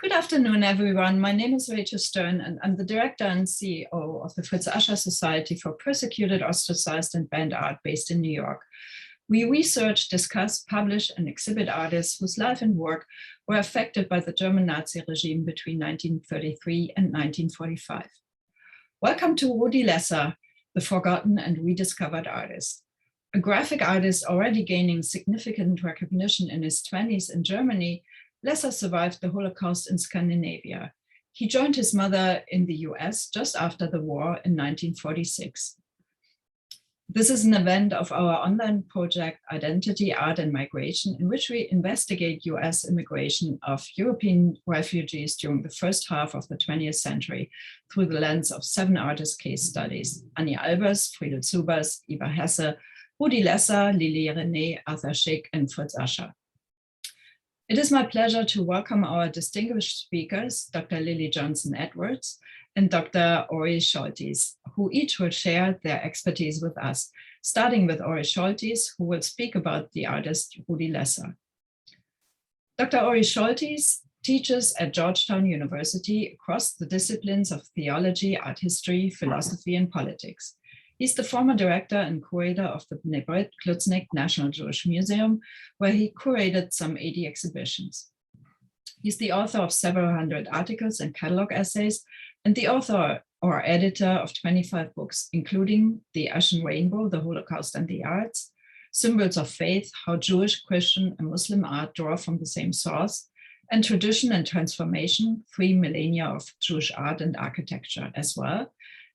Good afternoon, everyone. My name is Rachel Stern, and I'm the director and CEO of the Fritz Ascher Society for Persecuted, Ostracized, and Banned Art based in New York. We research, discuss, publish, and exhibit artists whose life and work were affected by the German Nazi regime between 1933 and 1945. Welcome to Rudi Lesser, the forgotten and rediscovered artist. A graphic artist already gaining significant recognition in his 20s in Germany, Lesser survived the Holocaust in Scandinavia. He joined his mother in the US just after the war in 1946. This is an event of our online project, Identity, Art and Migration, in which we investigate US immigration of European refugees during the first half of the 20th century through the lens of 7 artist case studies: Annie Albers, Friedel Zubers, Ivar Hesse, Rudi Lesser, Lillie René, Arthur Schick, and Fritz Ascher. It is my pleasure to welcome our distinguished speakers, Dr. Lillie Johnson-Edwards and Dr. Ori Soltes, who each will share their expertise with us, starting with Ori Soltes, who will speak about the artist Rudi Lesser. Dr. Ori Soltes teaches at Georgetown University across the disciplines of theology, art history, philosophy, and politics. He's the former director and curator of the Klutznik National Jewish Museum, where he curated some 80 exhibitions. He's the author of several hundred articles and catalog essays, and the author or editor of 25 books, including The Ashen Rainbow, The Holocaust and the Arts, Symbols of Faith, How Jewish, Christian, and Muslim Art Draw from the Same Source, and Tradition and Transformation, 3 Millennia of Jewish Art and Architecture, as well.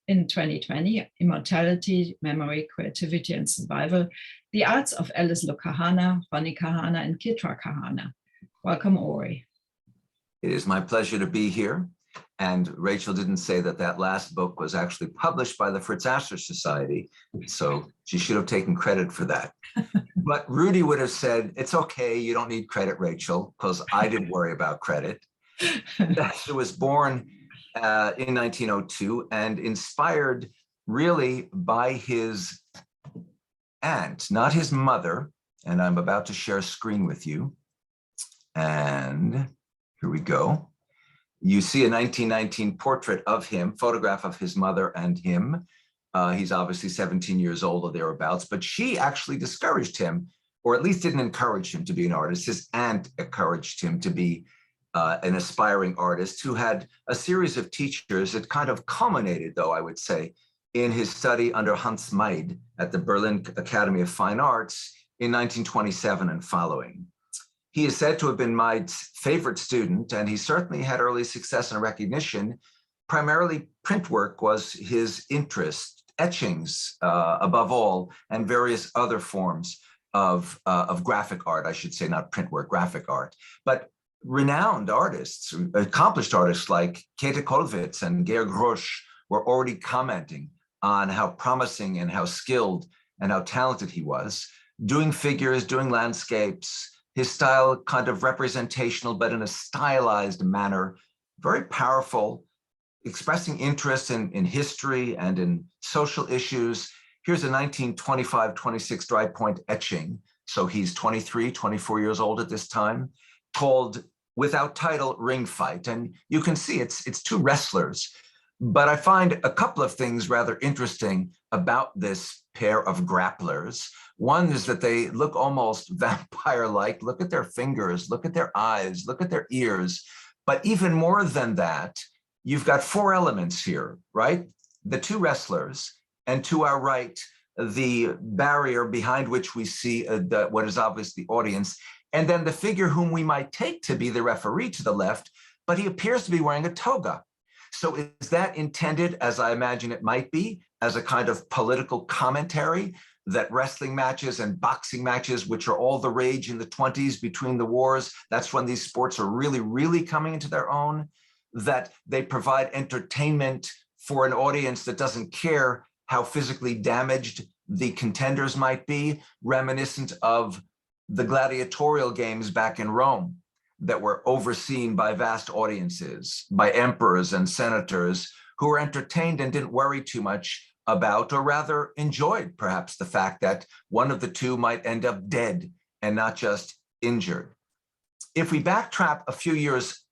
In 2020, Immortality, Memory, Creativity, and Survival, The Arts of Alice Lo Kahana, Ronnie Kahana, and Kitra Kahana. Welcome, Ori. It is my pleasure to be here. And Rachel didn't say that that last book was actually published by the Fritz Ascher Society, so she should have taken credit for that. But Rudi would have said, it's okay, you don't need credit, Rachel, because I didn't worry about credit. Ascher was born in 1902 and inspired really by his aunt, not his mother. And I'm about to share a screen with you. And here we go. You see a 1919 portrait of him, photograph of his mother and him. He's obviously 17 years old or thereabouts, but she actually discouraged him, or at least didn't encourage him to be an artist. His aunt encouraged him to be an aspiring artist who had a series of teachers that kind of culminated, though, I would say, in his study under Hans Meid at the Berlin Academy of Fine Arts in 1927 and following. He is said to have been Meid's favorite student, and he certainly had early success and recognition. Primarily print work was his interest, etchings above all, and various other forms of graphic art, I should say, not print work, graphic art. But renowned artists, accomplished artists like Käthe Kollwitz and Georg Grosch were already commenting on how promising and how skilled and how talented he was, doing figures, doing landscapes, his style kind of representational, but in a stylized manner, very powerful, expressing interest in history and in social issues. Here's a 1925-26 Dry Point Etching. So he's 23, 24 years old at this time, called without title Ring Fight. And you can see it's 2 wrestlers. But I find a couple of things rather interesting about this pair of grapplers. One is that they look almost vampire-like. Look at their fingers, look at their eyes, look at their ears. But even more than that, you've got 4 elements here, right? The 2 wrestlers, and to our right, the barrier behind which we see what is obviously the audience, and then the figure whom we might take to be the referee to the left, but he appears to be wearing a toga. So is that intended, as I imagine it might be, as a kind of political commentary that wrestling matches and boxing matches, which are all the rage in the 20s between the wars, that's when these sports are really, really coming into their own, that they provide entertainment for an audience that doesn't care how physically damaged the contenders might be, reminiscent of the gladiatorial games back in Rome that were overseen by vast audiences, by emperors and senators who were entertained and didn't worry too much about, or rather enjoyed perhaps the fact that one of the 2 might end up dead and not just injured. If we backtrack a few years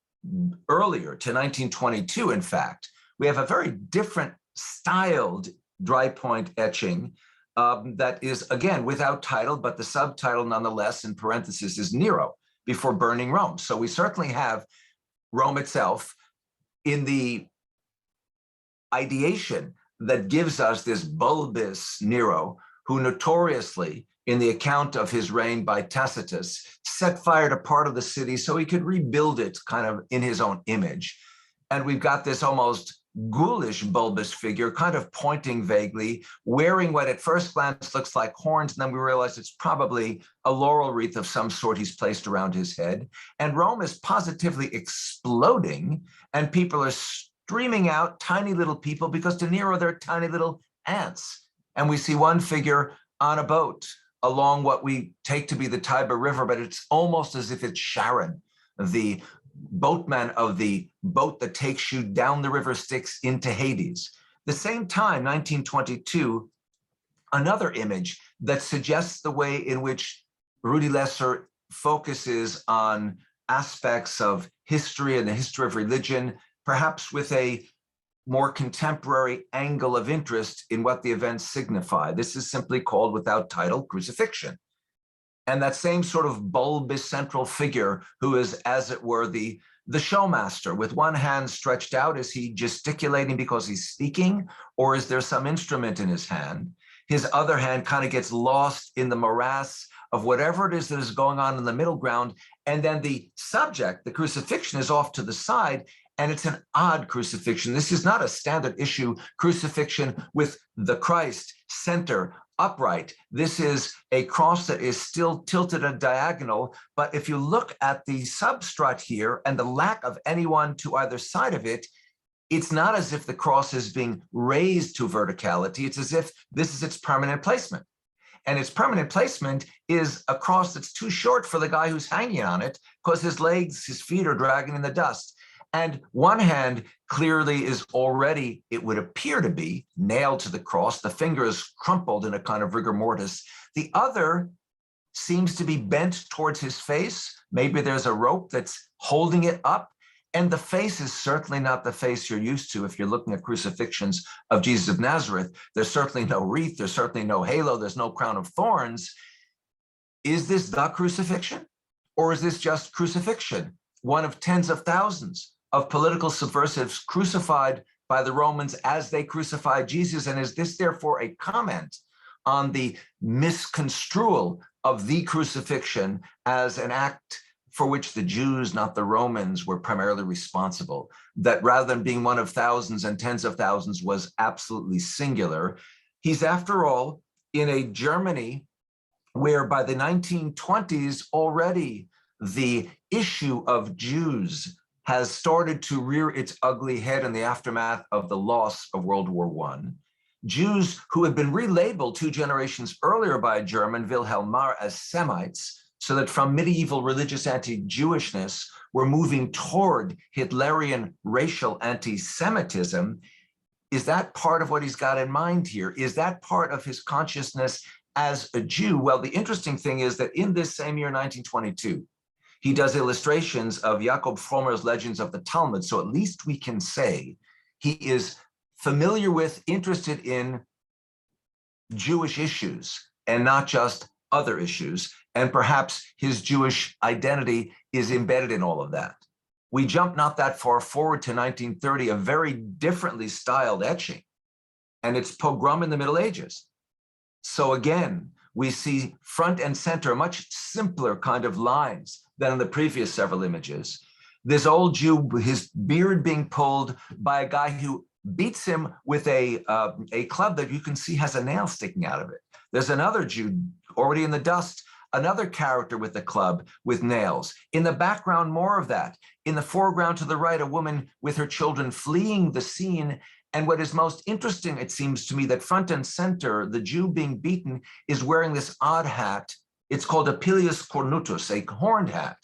earlier to 1922, in fact, we have a very different styled dry point etching that is, again, without title, but the subtitle nonetheless, in parentheses, is Nero before burning Rome. So we certainly have Rome itself in the ideation that gives us this bulbous Nero, who notoriously, in the account of his reign by Tacitus, set fire to part of the city so he could rebuild it kind of in his own image. And we've got this almost ghoulish bulbous figure, kind of pointing vaguely, wearing what at first glance looks like horns, and then we realize it's probably a laurel wreath of some sort he's placed around his head. And Rome is positively exploding, and people are streaming out, tiny little people, because to Nero, they're tiny little ants. And we see one figure on a boat along what we take to be the Tiber River, but it's almost as if it's Charon, the boatman of the boat that takes you down the river Styx into Hades. The same time, 1922, another image that suggests the way in which Rudi Lesser focuses on aspects of history and the history of religion, perhaps with a more contemporary angle of interest in what the events signify. This is simply called, without title, crucifixion. And that same sort of bulbous central figure who is, as it were, the showmaster, with one hand stretched out. Is he gesticulating because he's speaking, or is there some instrument in his hand? His other hand kind of gets lost in the morass of whatever it is that is going on in the middle ground. And then the subject, the crucifixion, is off to the side. And it's an odd crucifixion. This is not a standard issue crucifixion with the Christ center upright. This is a cross that is still tilted at diagonal. But if you look at the substrate here and the lack of anyone to either side of it, it's not as if the cross is being raised to verticality. It's as if this is its permanent placement. And its permanent placement is a cross that's too short for the guy who's hanging on it because his legs, his feet are dragging in the dust. And one hand clearly is already, it would appear to be, nailed to the cross. The finger is crumpled in a kind of rigor mortis. The other seems to be bent towards his face. Maybe there's a rope that's holding it up. And the face is certainly not the face you're used to if you're looking at crucifixions of Jesus of Nazareth. There's certainly no wreath. There's certainly no halo. There's no crown of thorns. Is this the crucifixion? Or is this just crucifixion? One of tens of thousands of political subversives crucified by the Romans as they crucified Jesus? And is this therefore a comment on the misconstrual of the crucifixion as an act for which the Jews, not the Romans, were primarily responsible? That rather than being one of thousands and tens of thousands was absolutely singular. He's, after all, in a Germany where by the 1920s already the issue of Jews has started to rear its ugly head in the aftermath of the loss of World War I. Jews who had been relabeled 2 generations earlier by a German, Wilhelm Marr, as Semites, so that from medieval religious anti-Jewishness, we're moving toward Hitlerian racial anti-Semitism. Is that part of what he's got in mind here? Is that part of his consciousness as a Jew? Well, the interesting thing is that in this same year, 1922, he does illustrations of Jakob Frommer's Legends of the Talmud. So at least we can say he is familiar with, interested in Jewish issues and not just other issues. And perhaps his Jewish identity is embedded in all of that. We jump not that far forward to 1930, a very differently styled etching, and it's Pogrom in the Middle Ages. So again, we see front and center much simpler kind of lines than in the previous several images. This old Jew, his beard being pulled by a guy who beats him with a club that you can see has a nail sticking out of it. There's another Jew already in the dust, another character with a club with nails. In the background, more of that. In the foreground to the right, a woman with her children fleeing the scene. And what is most interesting, it seems to me, that front and center, the Jew being beaten is wearing this odd hat. It's called a pileus cornutus, a horned hat,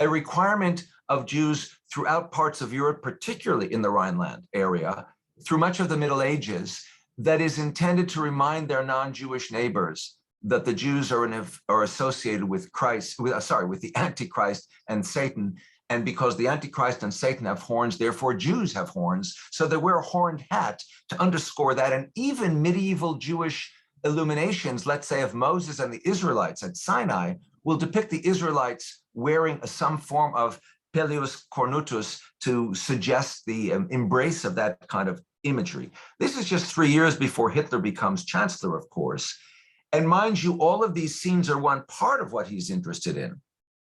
a requirement of Jews throughout parts of Europe, particularly in the Rhineland area, through much of the Middle Ages, that is intended to remind their non-Jewish neighbors that the Jews are associated with Christ, with the Antichrist and Satan, And because the Antichrist and Satan have horns, therefore Jews have horns. So they wear a horned hat to underscore that. And even medieval Jewish illuminations, let's say of Moses and the Israelites at Sinai, will depict the Israelites wearing some form of Peleus cornutus to suggest the embrace of that kind of imagery. This is just 3 years before Hitler becomes chancellor, of course. And mind you, all of these scenes are one part of what he's interested in.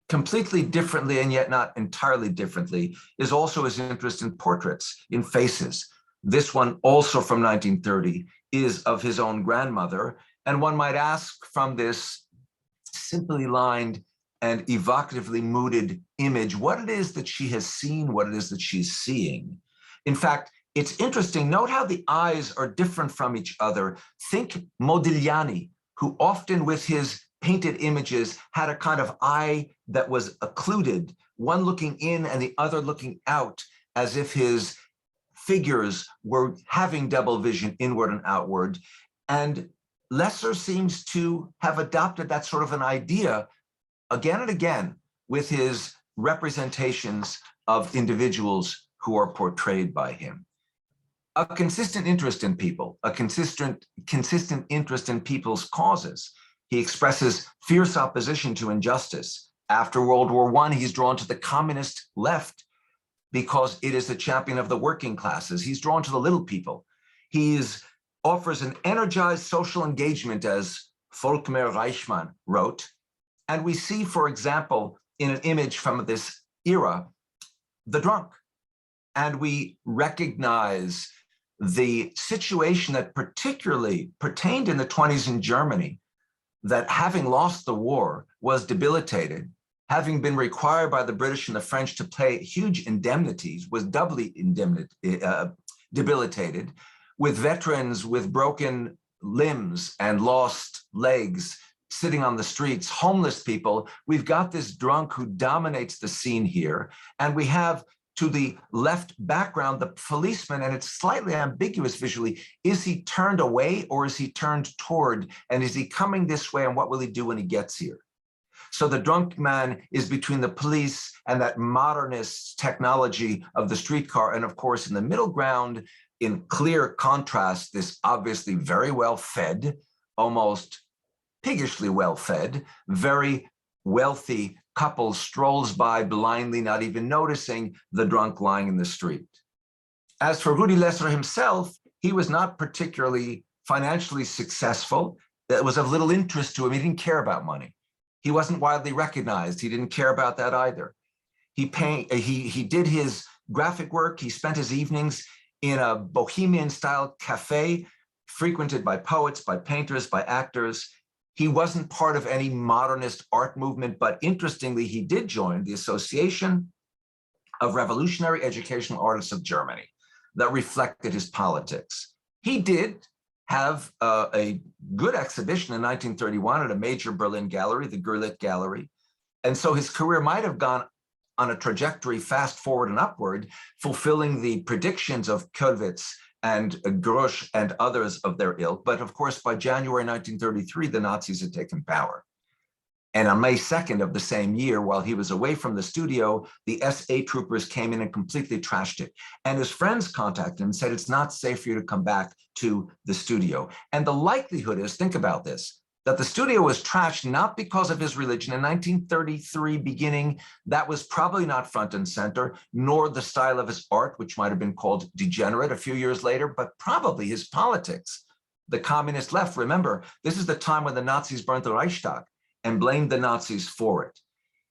Completely differently, and yet not entirely differently, is also his interest in portraits, in faces. This one, also from 1930, is of his own grandmother. And one might ask from this simply lined and evocatively mooded image what it is that she has seen, what it is that she's seeing. In fact, it's interesting. Note how the eyes are different from each other. Think Modigliani, who often with his painted images had a kind of eye that was occluded, one looking in and the other looking out, as if his figures were having double vision, inward and outward. And Lesser seems to have adopted that sort of an idea again and again with his representations of individuals who are portrayed by him. A consistent interest in people, a consistent interest in people's causes. He expresses fierce opposition to injustice. After World War I, he's drawn to the communist left because it is the champion of the working classes. He's drawn to the little people. He offers an energized social engagement, as Volkmar Reichmann wrote. And we see, for example, in an image from this era, the drunk. And we recognize the situation that particularly pertained in the 20s in Germany, that having lost the war was debilitated, having been required by the British and the French to pay huge indemnities, was doubly debilitated, with veterans with broken limbs and lost legs sitting on the streets, homeless people. We've got this drunk who dominates the scene here. And we have to the left background, the policeman, and it's slightly ambiguous visually. Is he turned away or is he turned toward? And is he coming this way? And what will he do when he gets here? So the drunk man is between the police and that modernist technology of the streetcar. And of course, in the middle ground, in clear contrast, this obviously very well-fed, almost piggishly well-fed, very wealthy couple strolls by blindly, not even noticing the drunk lying in the street. As for Rudi Lesser himself, he was not particularly financially successful. That was of little interest to him. He didn't care about money. He wasn't widely recognized. He didn't care about that either. He did his graphic work. He spent his evenings in a bohemian-style cafe frequented by poets, by painters, by actors. He wasn't part of any modernist art movement, but interestingly, he did join the Association of Revolutionary Educational Artists of Germany that reflected his politics. He did have a good exhibition in 1931 at a major Berlin gallery, the Gurlitt Gallery. And so his career might have gone on a trajectory fast forward and upward, fulfilling the predictions of Kollwitz and Grosch and others of their ilk. But of course, by January 1933, the Nazis had taken power. And on May 2nd of the same year, while he was away from the studio, the SA troopers came in and completely trashed it. And his friends contacted him and said, it's not safe for you to come back to the studio. And the likelihood is, think about this, that the studio was trashed not because of his religion. In 1933 beginning, that was probably not front and center, nor the style of his art, which might have been called degenerate a few years later, but probably his politics. The communist left, remember, this is the time when the Nazis burnt the Reichstag and blamed the Nazis for it.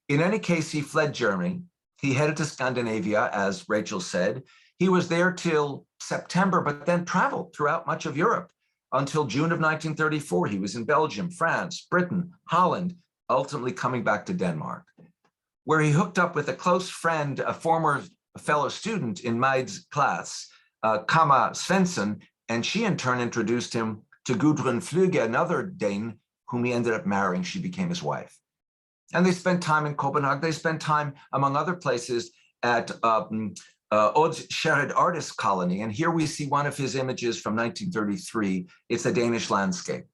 In any case, he fled Germany. He headed to Scandinavia, as Rachel said. He was there till September, but then traveled throughout much of Europe until June of 1934. He was in Belgium, France, Britain, Holland, ultimately coming back to Denmark, where he hooked up with a close friend, a former fellow student in Maid's class, Kama Svensson, and she in turn introduced him to Gudrun Flüge, another Dane, whom he ended up marrying. She became his wife. And they spent time in Copenhagen. They spent time, among other places, at Odd's Sherrod Artist Colony. And here we see one of his images from 1933. It's a Danish landscape.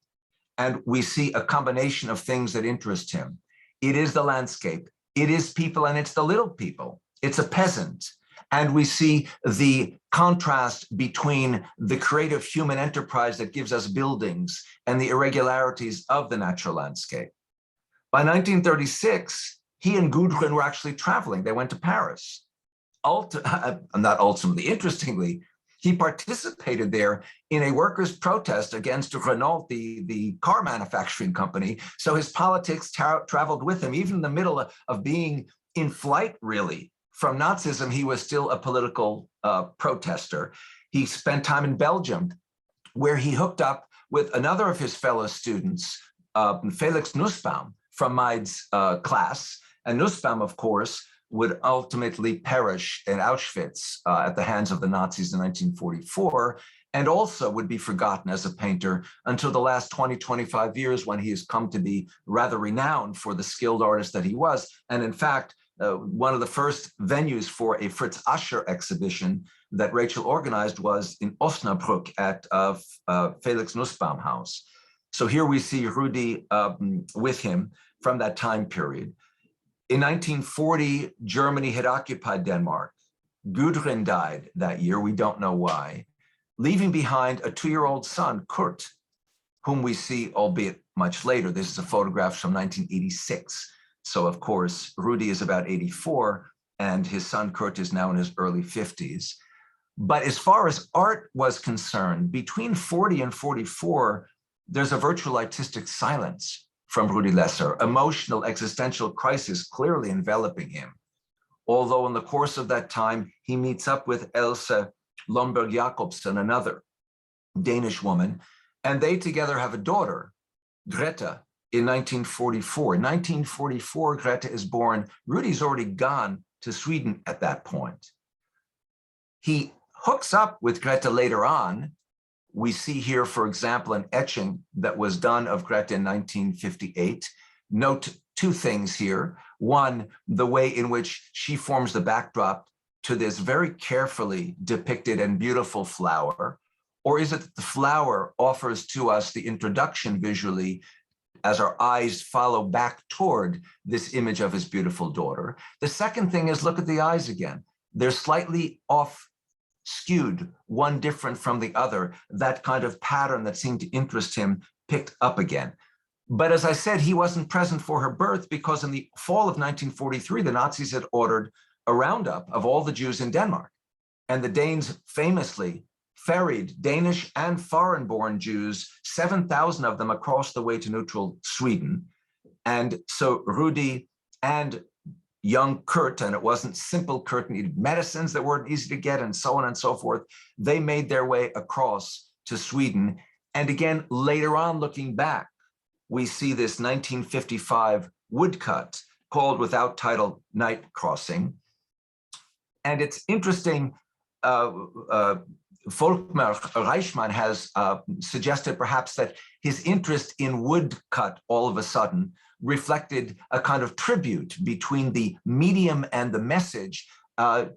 And we see a combination of things that interest him. It is the landscape, it is people, and it's the little people. It's a peasant. And we see the contrast between the creative human enterprise that gives us buildings and the irregularities of the natural landscape. By 1936, he and Gudrun were actually traveling. They went to Paris. Not ultimately, interestingly, he participated there in a workers' protest against Renault, the car manufacturing company. So his politics traveled with him, even in the middle of being in flight, really. From Nazism, he was still a political protester. He spent time in Belgium, where he hooked up with another of his fellow students, Felix Nussbaum, from Meid's class. And Nussbaum, of course, would ultimately perish in Auschwitz at the hands of the Nazis in 1944, and also would be forgotten as a painter until the last 20, 25 years, when he has come to be rather renowned for the skilled artist that he was. And in fact, one of the first venues for a Fritz Ascher exhibition that Rachel organized was in Osnabrück at Felix Nussbaum House. So here we see Rudi with him from that time period. In 1940, Germany had occupied Denmark. Gudrun died that year, we don't know why, leaving behind a 2-year-old son, Kurt, whom we see, albeit much later. This is a photograph from 1986. So of course, Rudi is about 84, and his son Kurt is now in his early 50s. But as far as art was concerned, between 40 and 44, there's a virtual artistic silence from Rudi Lesser, emotional, existential crisis clearly enveloping him. Although in the course of that time, he meets up with Else Lomberg Jacobsen, another Danish woman, and they together have a daughter, Greta, in 1944. In 1944, Greta is born. Rudi's already gone to Sweden at that point. He hooks up with Greta later on. We see here, for example, an etching that was done of Greta in 1958. Note 2 things here. One, the way in which she forms the backdrop to this very carefully depicted and beautiful flower. Or is it that the flower offers to us the introduction visually as our eyes follow back toward this image of his beautiful daughter? The second thing is, look at the eyes again. They're slightly off skewed, one different from the other. That kind of pattern that seemed to interest him picked up again. But as I said, he wasn't present for her birth because in the fall of 1943, the Nazis had ordered a roundup of all the Jews in Denmark. And the Danes famously ferried Danish and foreign-born Jews, 7,000 of them, across the way to neutral Sweden. And so Rudi and young Kurt, and it wasn't simple Kurt, needed medicines that weren't easy to get, and so on and so forth. They made their way across to Sweden. And again, later on, looking back, we see this 1955 woodcut called without title Night Crossing. And it's interesting, Volkmar Reichmann has suggested perhaps that his interest in woodcut all of a sudden reflected a kind of tribute between the medium and the message, a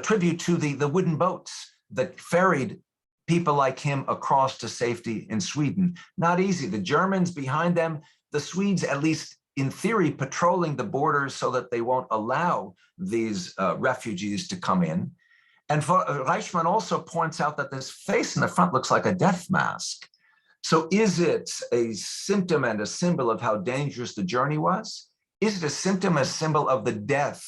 tribute to the wooden boats that ferried people like him across to safety in Sweden. Not easy. The Germans behind them, the Swedes, at least in theory, patrolling the borders so that they won't allow these refugees to come in. And Reichmann also points out that this face in the front looks like a death mask. So is it a symptom and a symbol of how dangerous the journey was? Is it a symptom, a symbol of the death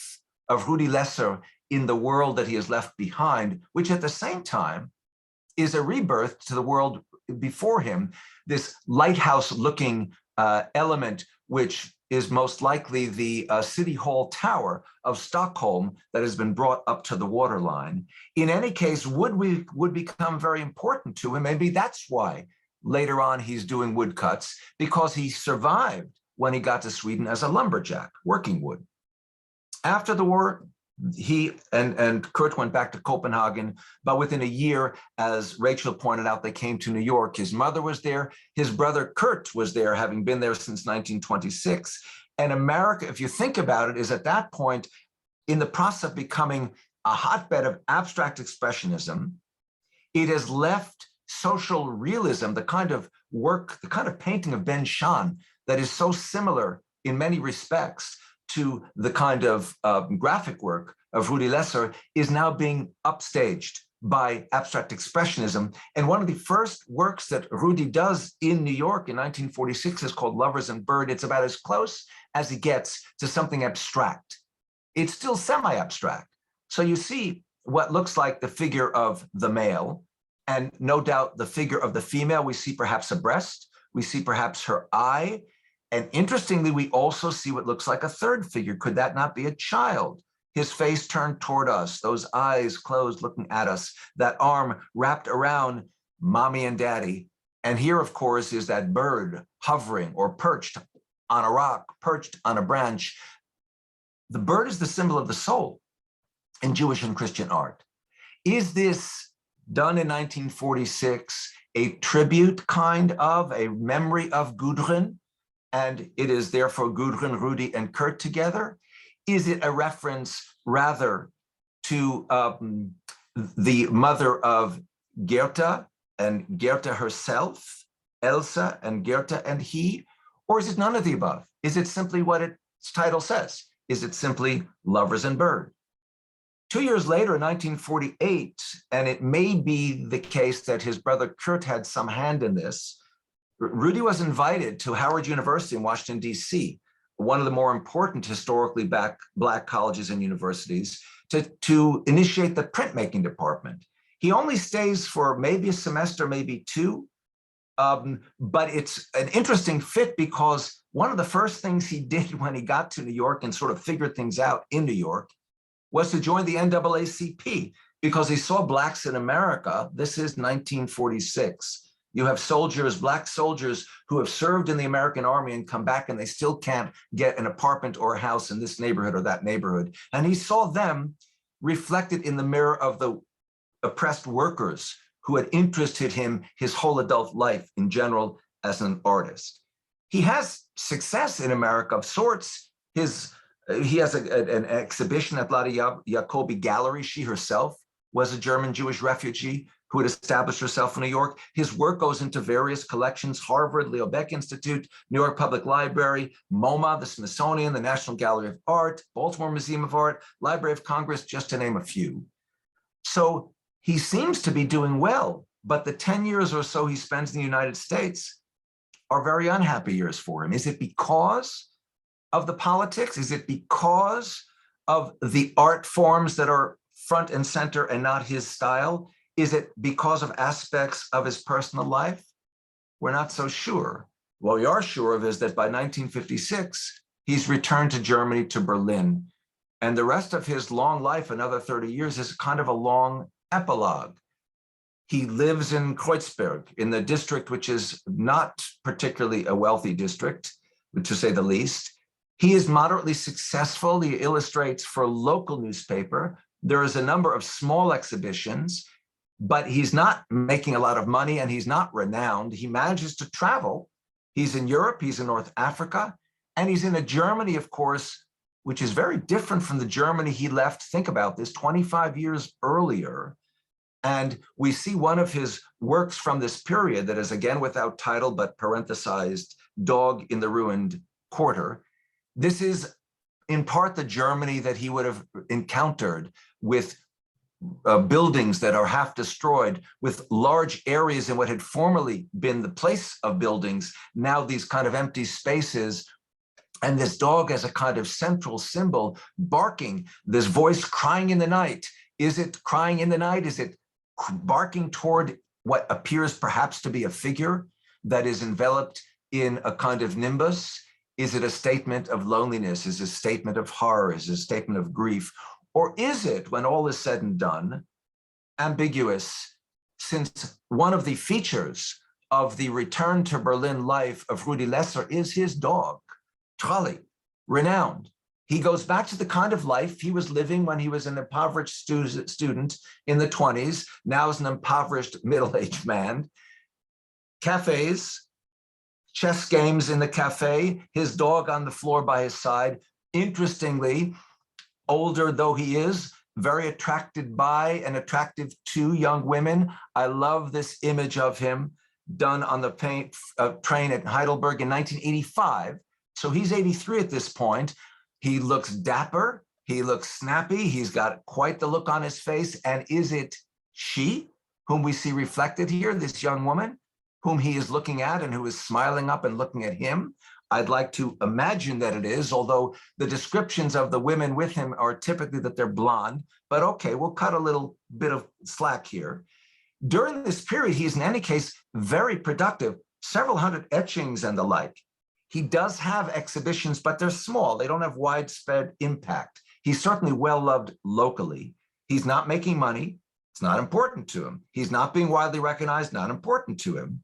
of Rudi Lesser in the world that he has left behind, which at the same time is a rebirth to the world before him, this lighthouse-looking element, which is most likely the City Hall Tower of Stockholm that has been brought up to the waterline. In any case, wood would become very important to him. Maybe that's why later on he's doing woodcuts, because he survived when he got to Sweden as a lumberjack, working wood. After the war, he and Kurt went back to Copenhagen, but within a year, as Rachel pointed out, they came to New York. His mother was there. His brother Kurt was there, having been there since 1926. And America, if you think about it, is at that point in the process of becoming a hotbed of abstract expressionism. It has left social realism, the kind of work, the kind of painting of Ben Shahn that is so similar in many respects to the kind of graphic work of Rudi Lesser is now being upstaged by abstract expressionism. And one of the first works that Rudi does in New York in 1946 is called Lovers and Bird. It's about as close as he gets to something abstract. It's still semi-abstract. So you see what looks like the figure of the male, and no doubt the figure of the female. We see perhaps a breast, we see perhaps her eye, and interestingly, we also see what looks like a third figure. Could that not be a child? His face turned toward us, those eyes closed looking at us, that arm wrapped around mommy and daddy. And here, of course, is that bird hovering or perched on a rock, perched on a branch. The bird is the symbol of the soul in Jewish and Christian art. Is this done in 1946 a tribute kind of, a memory of Gudrun? And it is therefore Gudrun, Rudi, and Kurt together? Is it a reference rather to the mother of Goethe and Goethe herself, Elsa and Goethe and he? Or is it none of the above? Is it simply what its title says? Is it simply Lovers and Bird? 2 years later, in 1948, and it may be the case that his brother Kurt had some hand in this, Rudi was invited to Howard University in Washington, D.C., one of the more important historically Black colleges and universities, to initiate the printmaking department. He only stays for maybe a semester, maybe two, but it's an interesting fit because one of the first things he did when he got to New York and sort of figured things out in New York was to join the NAACP because he saw Blacks in America. This is 1946. You have soldiers, Black soldiers who have served in the American army and come back and they still can't get an apartment or a house in this neighborhood or that neighborhood. And he saw them reflected in the mirror of the oppressed workers who had interested him his whole adult life in general as an artist. He has success in America of sorts. He has an exhibition at Lada Jacobi Gallery. She herself was a German Jewish refugee who had established herself in New York. His work goes into various collections: Harvard, Leo Baeck Institute, New York Public Library, MoMA, the Smithsonian, the National Gallery of Art, Baltimore Museum of Art, Library of Congress, just to name a few. So he seems to be doing well, but the 10 years or so he spends in the United States are very unhappy years for him. Is it because of the politics? Is it because of the art forms that are front and center and not his style? Is it because of aspects of his personal life? We're not so sure. What we are sure of is that by 1956, he's returned to Germany, to Berlin. And the rest of his long life, another 30 years, is kind of a long epilogue. He lives in Kreuzberg, in the district which is not particularly a wealthy district, to say the least. He is moderately successful. He illustrates for a local newspaper. There is a number of small exhibitions, but he's not making a lot of money and he's not renowned. He manages to travel. He's in Europe, he's in North Africa, and he's in a Germany, of course, which is very different from the Germany he left, think about this, 25 years earlier. And we see one of his works from this period that is again without title, but parenthesized, Dog in the Ruined Quarter. This is in part the Germany that he would have encountered with buildings that are half destroyed, with large areas in what had formerly been the place of buildings, now these kind of empty spaces, and this dog as a kind of central symbol, barking, this voice crying in the night. Is it crying in the night? Is it barking toward what appears perhaps to be a figure that is enveloped in a kind of nimbus? Is it a statement of loneliness? Is it a statement of horror? Is it a statement of grief? Or is it, when all is said and done, ambiguous, since one of the features of the return to Berlin life of Rudi Lesser is his dog, Trolli, renowned. He goes back to the kind of life he was living when he was an impoverished student in the 20s, now as an impoverished middle-aged man. Cafes, chess games in the cafe, his dog on the floor by his side. Interestingly, older though he is, very attracted by and attractive to young women. I love this image of him done on the train at Heidelberg in 1985. So he's 83 at this point. He looks dapper. He looks snappy. He's got quite the look on his face. And is it she whom we see reflected here, this young woman, whom he is looking at and who is smiling up and looking at him? I'd like to imagine that it is, although the descriptions of the women with him are typically that they're blonde. But okay, we'll cut a little bit of slack here. During this period, he's in any case very productive, several hundred etchings and the like. He does have exhibitions, but they're small. They don't have widespread impact. He's certainly well loved locally. He's not making money. It's not important to him. He's not being widely recognized, not important to him.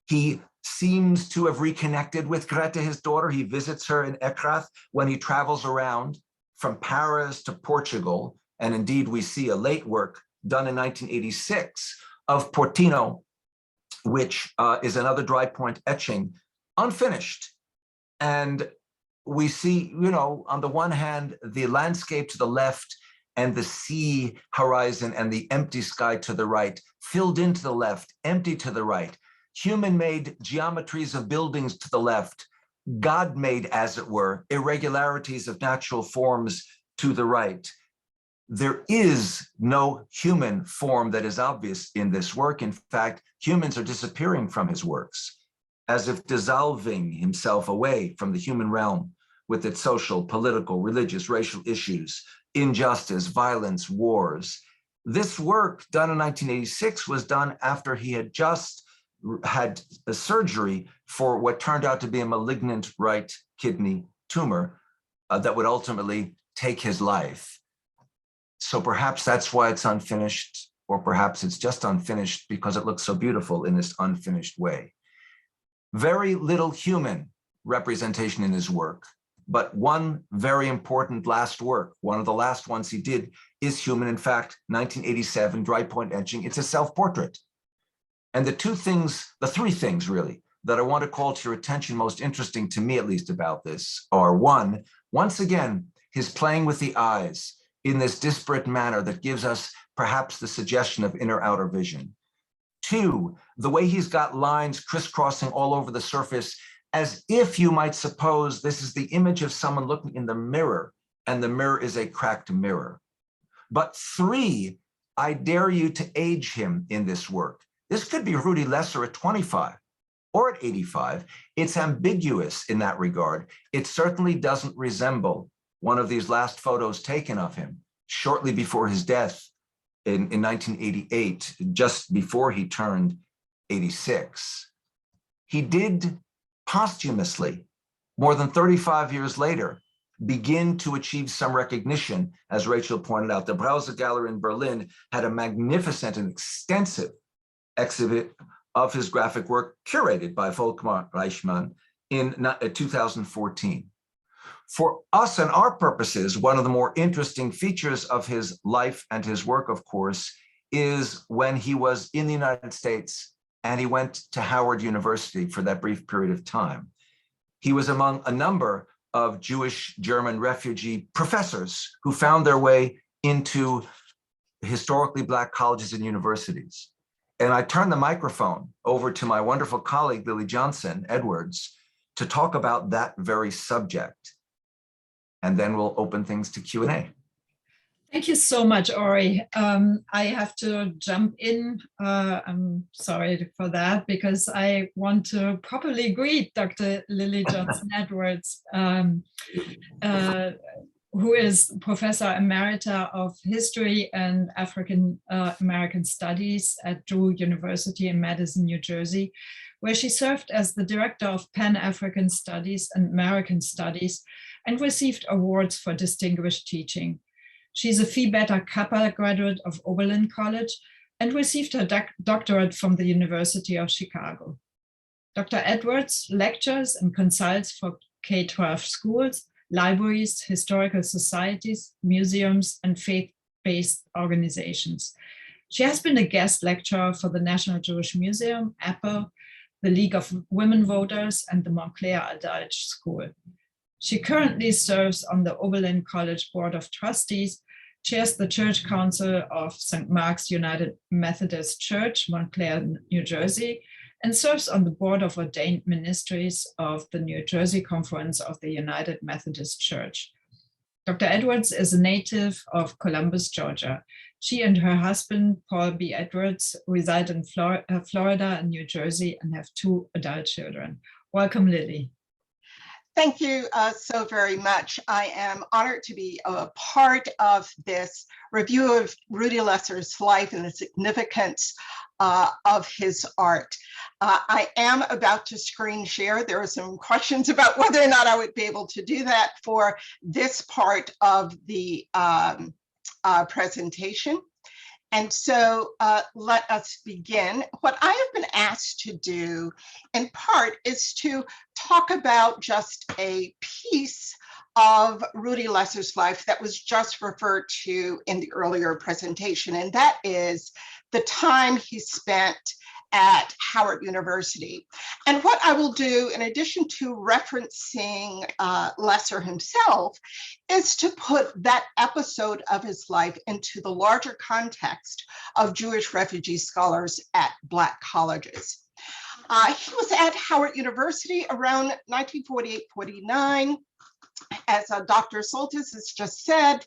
He seems to have reconnected with Greta, his daughter. He visits her in Ekrath when he travels around from Paris to Portugal. And indeed, we see a late work done in 1986 of Portino, which is another Dry Point etching, unfinished. And we see, you know, on the one hand, the landscape to the left and the sea horizon and the empty sky to the right, filled in to the left, empty to the right, human-made geometries of buildings to the left, God-made, as it were, irregularities of natural forms to the right. There is no human form that is obvious in this work. In fact, humans are disappearing from his works, as if dissolving himself away from the human realm with its social, political, religious, racial issues, injustice, violence, wars. This work done in 1986 was done after he had just had a surgery for what turned out to be a malignant right kidney tumor that would ultimately take his life. So perhaps that's why it's unfinished, or perhaps it's just unfinished because it looks so beautiful in this unfinished way. Very little human representation in his work, but one very important last work, one of the last ones he did, is human. In fact, 1987, Dry Point Etching, it's a self-portrait. And the three things really that I want to call to your attention, most interesting to me at least about this, are one, once again, his playing with the eyes in this disparate manner that gives us perhaps the suggestion of inner-outer vision. Two, the way he's got lines crisscrossing all over the surface, as if you might suppose this is the image of someone looking in the mirror, and the mirror is a cracked mirror. But three, I dare you to age him in this work. This could be Rudi Lesser at 25 or at 85. It's ambiguous in that regard. It certainly doesn't resemble one of these last photos taken of him shortly before his death in 1988, just before he turned 86. He did posthumously, more than 35 years later, begin to achieve some recognition. As Rachel pointed out, the Brause Gallery in Berlin had a magnificent and extensive exhibit of his graphic work curated by Volkmar Reichmann in 2014. For us and our purposes, one of the more interesting features of his life and his work, of course, is when he was in the United States and he went to Howard University for that brief period of time. He was among a number of Jewish German refugee professors who found their way into historically Black colleges and universities. And I turned the microphone over to my wonderful colleague, Lillie Johnson Edwards, to talk about that very subject. And then we'll open things to Q&A. Thank you so much, Ori. I have to jump in. I'm sorry for that, because I want to properly greet Dr. Lillie Johnson Edwards, who is Professor Emerita of History and African American Studies at Drew University in Madison, New Jersey, where she served as the Director of Pan-African Studies and American Studies and received awards for distinguished teaching. She's a Phi Beta Kappa graduate of Oberlin College and received her doctorate from the University of Chicago. Dr. Edwards lectures and consults for K-12 schools, libraries, historical societies, museums, and faith-based organizations. She has been a guest lecturer for the National Jewish Museum, Apple, the League of Women Voters, and the Montclair Adult School. She currently serves on the Oberlin College Board of Trustees, chairs the Church Council of St. Mark's United Methodist Church, Montclair, New Jersey, and serves on the Board of Ordained Ministries of the New Jersey Conference of the United Methodist Church. Dr. Edwards is a native of Georgia. She and her husband, Paul B. Edwards, reside in Florida and New Jersey and have 2 adult children. Welcome, Lillie. Thank you so very much. I am honored to be a part of this review of Rudi Lesser's life and the significance of his art. I am about to screen share. There are some questions about whether or not I would be able to do that for this part of the presentation. And so let us begin. What I have been asked to do in part is to talk about just a piece of Rudi Lesser's life that was just referred to in the earlier presentation, and that is the time he spent at Howard University. And what I will do, in addition to referencing Lesser himself, is to put that episode of his life into the larger context of Jewish refugee scholars at Black colleges. He was at Howard University around 1948-49. As Dr. Soltes has just said,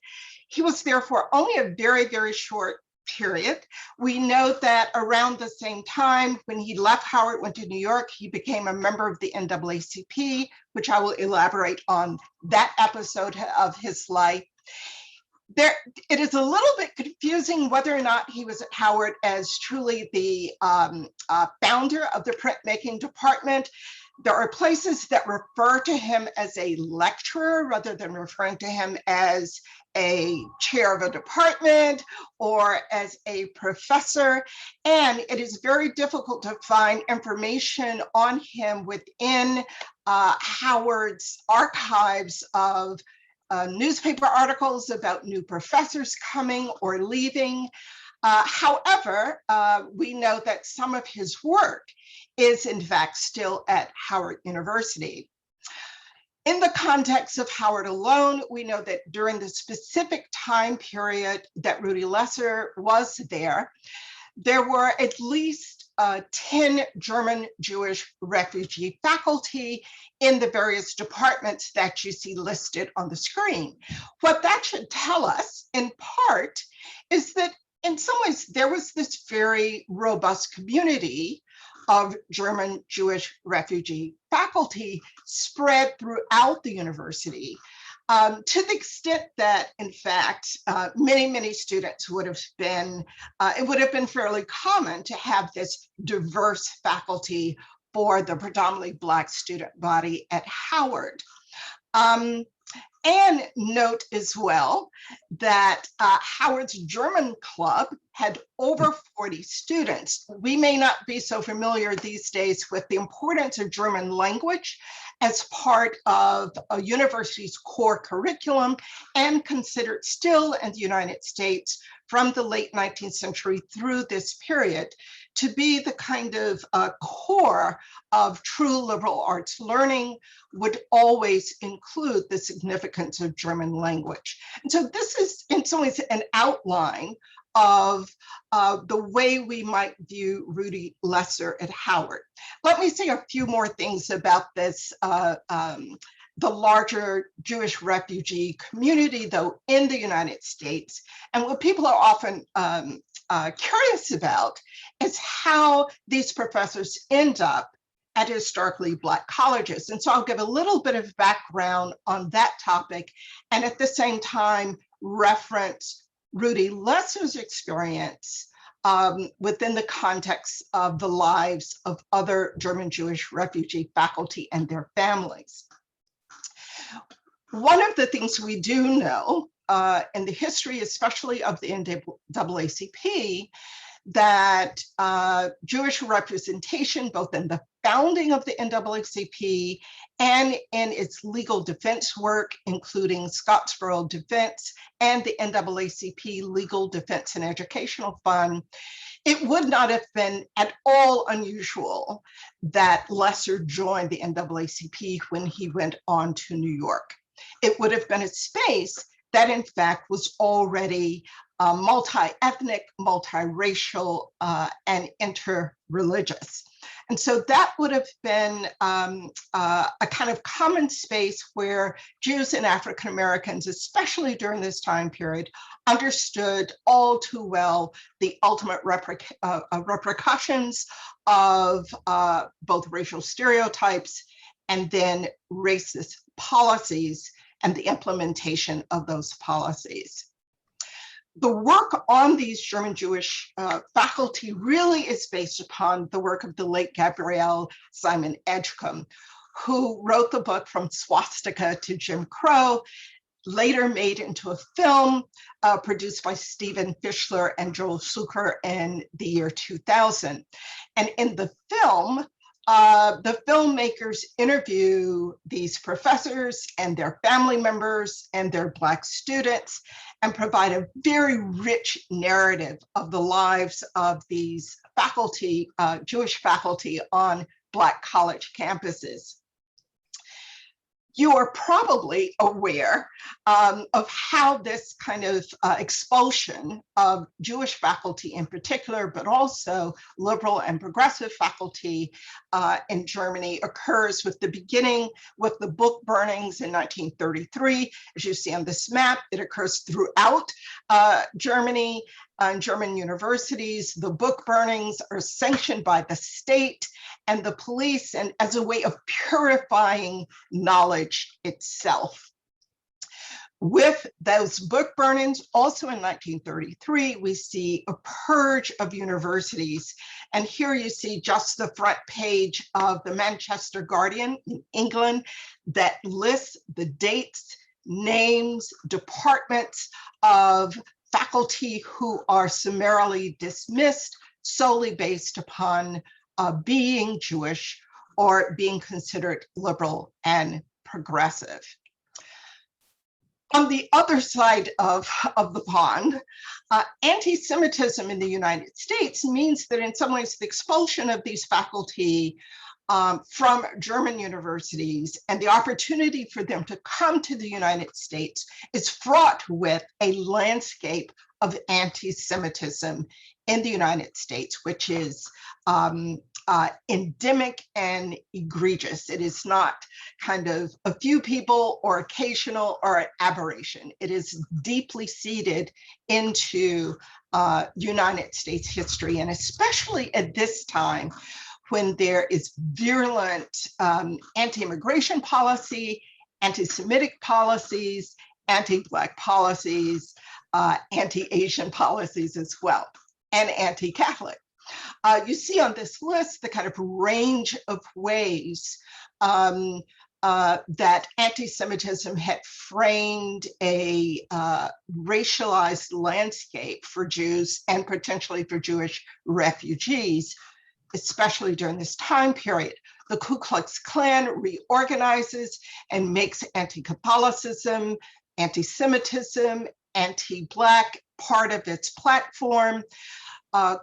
he was there for only a very, very short period. We know that around the same time when he left Howard, went to New York, he became a member of the NAACP, which I will elaborate on that episode of his life. It is a little bit confusing whether or not he was at Howard as truly the founder of the printmaking department. There are places that refer to him as a lecturer rather than referring to him as a chair of a department or as a professor. And it is very difficult to find information on him within Howard's archives of newspaper articles about new professors coming or leaving. However, we know that some of his work is in fact still at Howard University. In the context of Howard alone, we know that during the specific time period that Rudi Lesser was there, there were at least 10 German Jewish refugee faculty in the various departments that you see listed on the screen. What that should tell us, in part, is that in some ways there was this very robust community of German Jewish refugee faculty spread throughout the university, to the extent that, in fact, many students would have been, it would have been fairly common to have this diverse faculty for the predominantly Black student body at Howard. And note as well that Howard's German club had over 40 students. We may not be so familiar these days with the importance of German language as part of a university's core curriculum and considered still in the United States from the late 19th century through this period to be the kind of core of true liberal arts learning, would always include the significance of German language. And so this is in some ways an outline of the way we might view Rudi Lesser at Howard. Let me say a few more things about this, the larger Jewish refugee community, though, in the United States. And what people are often curious about is how these professors end up at historically Black colleges. And so I'll give a little bit of background on that topic, and at the same time reference Rudi Lesser's experience within the context of the lives of other German Jewish refugee faculty and their families. One of the things we do know in the history, especially of the NAACP, that Jewish representation, both in the founding of the NAACP and in its legal defense work, including Scottsboro Defense and the NAACP Legal Defense and Educational Fund, it would not have been at all unusual that Lesser joined the NAACP when he went on to New York. It would have been a space that in fact was already multi-ethnic, multiracial, and interreligious. And so that would have been a kind of common space where Jews and African Americans, especially during this time period, understood all too well the ultimate repercussions of both racial stereotypes and then racist policies and the implementation of those policies. The work on these German Jewish faculty really is based upon the work of the late Gabrielle Simon Edgecombe, who wrote the book From Swastika to Jim Crow, later made into a film produced by Stephen Fischler and Joel Sucher in the year 2000. And in the film, the filmmakers interview these professors and their family members and their Black students and provide a very rich narrative of the lives of these faculty, Jewish faculty on Black college campuses. You are probably aware of how this kind of expulsion of Jewish faculty in particular, but also liberal and progressive faculty in Germany occurs with the beginning with the book burnings in 1933. As you see on this map, it occurs throughout Germany. In German universities, the book burnings are sanctioned by the state and the police, and as a way of purifying knowledge itself. With those book burnings, also in 1933, we see a purge of universities. And here you see just the front page of the Manchester Guardian in England that lists the dates, names, departments of faculty who are summarily dismissed solely based upon being Jewish or being considered liberal and progressive. On the other side of the pond, anti-Semitism in the United States means that in some ways the expulsion of these faculty from German universities and the opportunity for them to come to the United States is fraught with a landscape of anti-Semitism in the United States, which is endemic and egregious. It is not kind of a few people or occasional or an aberration. It is deeply seated into United States history, and especially at this time when there is virulent anti-immigration policy, anti-Semitic policies, anti-Black policies, anti-Asian policies as well, and anti-Catholic. You see on this list the kind of range of ways that anti-Semitism had framed a racialized landscape for Jews and potentially for Jewish refugees, especially during this time period. The Ku Klux Klan reorganizes and makes anti-Catholicism, anti-Semitism, anti-Black part of its platform.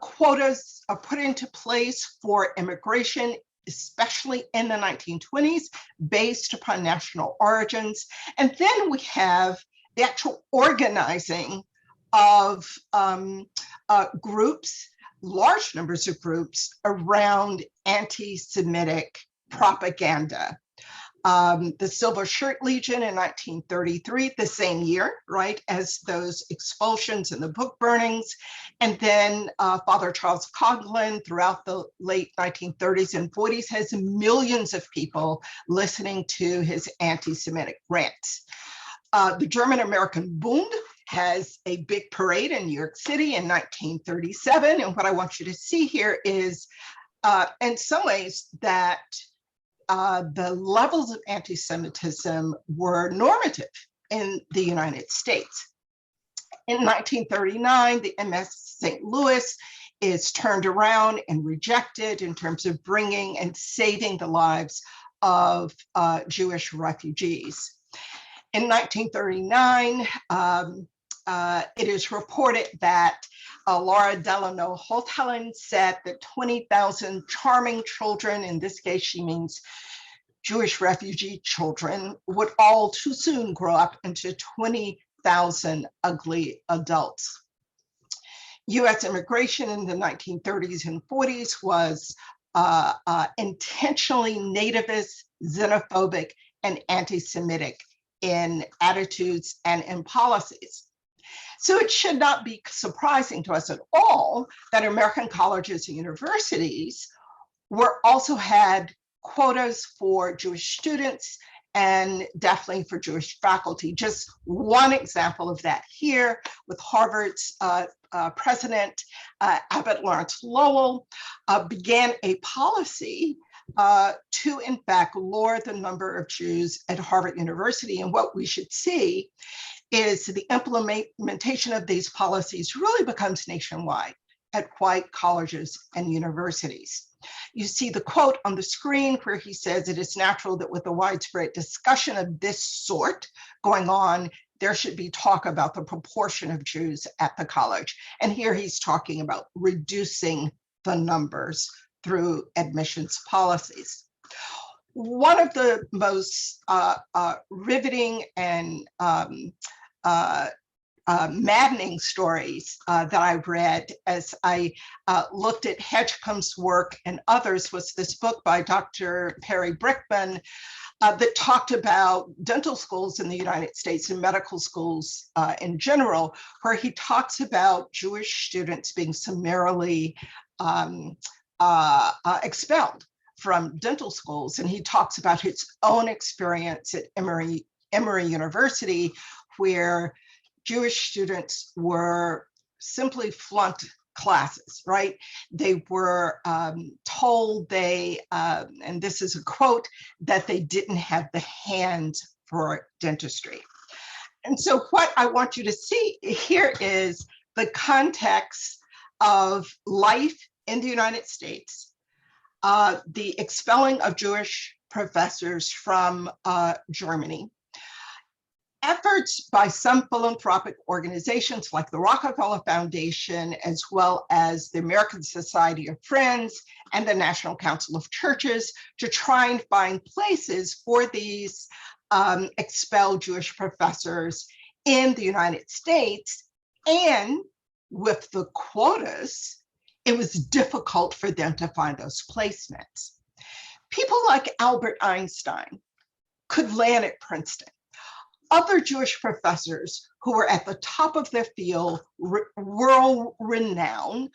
Quotas are put into place for immigration, especially in the 1920s, based upon national origins. And then we have the actual organizing of groups, large numbers of groups around anti-Semitic propaganda. The Silver Shirt Legion in 1933, the same year, right, as those expulsions and the book burnings. And then Father Charles Coughlin throughout the late 1930s and 40s has millions of people listening to his anti-Semitic rants. The German American Bund has a big parade in New York City in 1937. And what I want you to see here is, in some ways, that the levels of anti-Semitism were normative in the United States. In 1939, the MS St. Louis is turned around and rejected in terms of bringing and saving the lives of Jewish refugees. In 1939, it is reported that Laura Delano Holthellen said that 20,000 charming children, in this case she means Jewish refugee children, would all too soon grow up into 20,000 ugly adults. US immigration in the 1930s and 40s was intentionally nativist, xenophobic, and anti-Semitic in attitudes and in policies. So it should not be surprising to us at all that American colleges and universities also had quotas for Jewish students and definitely for Jewish faculty. Just one example of that here with Harvard's president, Abbott Lawrence Lowell, began a policy to, in fact, lower the number of Jews at Harvard University. And what we should see is the implementation of these policies really becomes nationwide at white colleges and universities. You see the quote on the screen where he says, "It is natural that with a widespread discussion of this sort going on, there should be talk about the proportion of Jews at the college." And here he's talking about reducing the numbers through admissions policies. One of the most riveting and maddening stories that I read as I looked at Hedgecombe's work and others was this book by Dr. Perry Brickman that talked about dental schools in the United States and medical schools in general, where he talks about Jewish students being summarily expelled from dental schools. And he talks about his own experience at Emory University, where Jewish students were simply flunked classes, right? They were told and this is a quote, that they didn't have the hands for dentistry. And so what I want you to see here is the context of life in the United States, the expelling of Jewish professors from Germany, efforts by some philanthropic organizations like the Rockefeller Foundation, as well as the American Society of Friends and the National Council of Churches, to try and find places for these expelled Jewish professors in the United States. And with the quotas, it was difficult for them to find those placements. People like Albert Einstein could land at Princeton. Other Jewish professors who were at the top of their field, world renowned,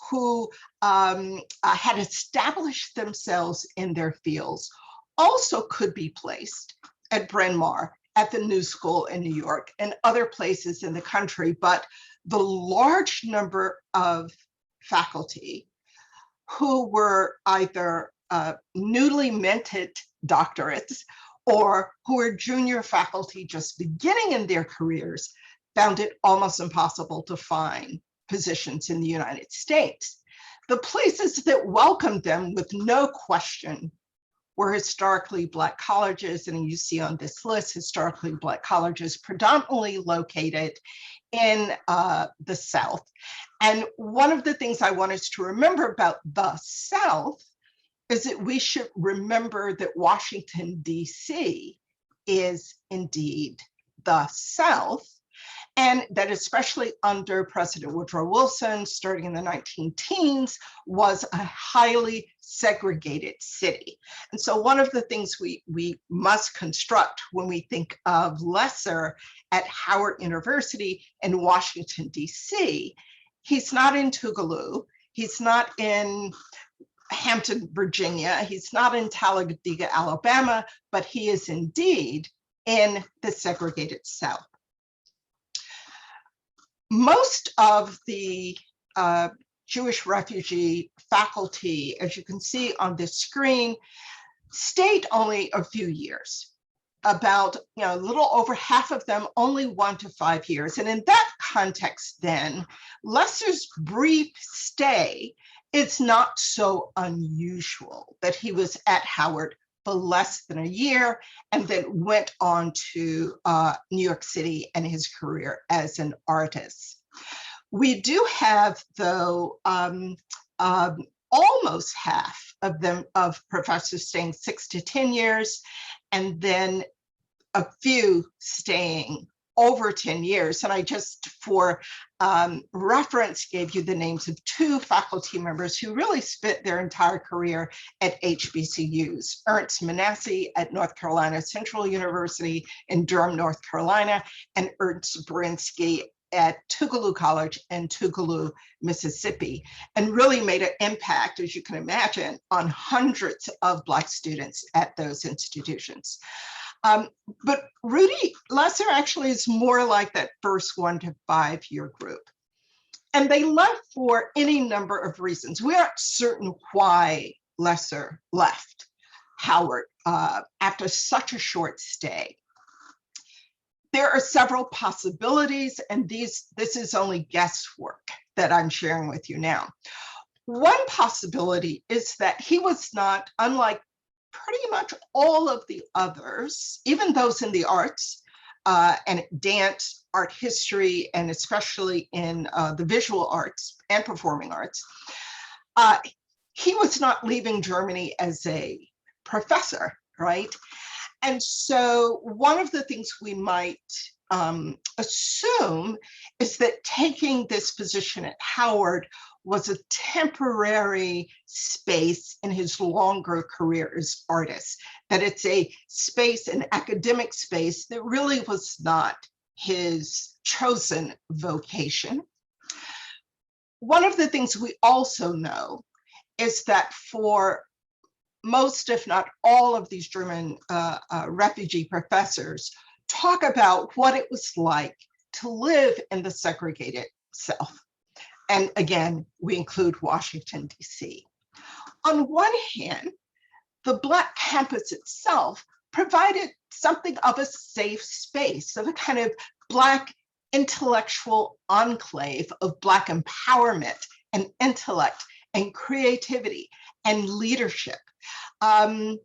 who had established themselves in their fields, also could be placed at Bryn Mawr, at the New School in New York, and other places in the country. But the large number of faculty who were either newly minted doctorates or who were junior faculty just beginning in their careers found it almost impossible to find positions in the United States. The places that welcomed them with no question were historically Black colleges, and you see on this list, historically Black colleges predominantly located in the South. And one of the things I want us to remember about the South is that we should remember that Washington, D.C. is indeed the South, and that especially under President Woodrow Wilson, starting in the 19-teens, was a highly segregated city. And so one of the things we must construct when we think of Lesser at Howard University in Washington, D.C., he's not in Tougaloo, he's not in Hampton, Virginia, he's not in Talladega, Alabama, but he is indeed in the segregated South. Most of the Jewish refugee faculty, as you can see on this screen, stayed only a few years. About, a little over half of them, only 1 to 5 years. And in that context, then, Lesser's brief stay, it's not so unusual that he was at Howard for less than a year and then went on to New York City and his career as an artist. We do have, though, almost half of them, of professors staying 6 to 10 years, and then a few staying over 10 years. And I just, for reference, gave you the names of 2 faculty members who really spent their entire career at HBCUs. Ernst Manasseh at North Carolina Central University in Durham, North Carolina, and Ernst Brinsky at Tougaloo College in Tougaloo, Mississippi, and really made an impact, as you can imagine, on hundreds of Black students at those institutions. But Rudi Lesser actually is more like that first 1 to 5 year group. And they left for any number of reasons. We aren't certain why Lesser left Howard after such a short stay. There are several possibilities, and this is only guesswork that I'm sharing with you now. One possibility is that he was not, unlike pretty much all of the others, even those in the arts and dance, art history, and especially in the visual arts and performing arts, he was not leaving Germany as a professor, right? And so one of the things we might assume is that taking this position at Howard was a temporary space in his longer career as artist, that it's a space, an academic space that really was not his chosen vocation. One of the things we also know is that for most, if not all, of these German refugee professors talk about what it was like to live in the segregated South. And again, we include Washington, D.C. On one hand, the Black campus itself provided something of a safe space, of a kind of Black intellectual enclave of Black empowerment and intellect and creativity and leadership. And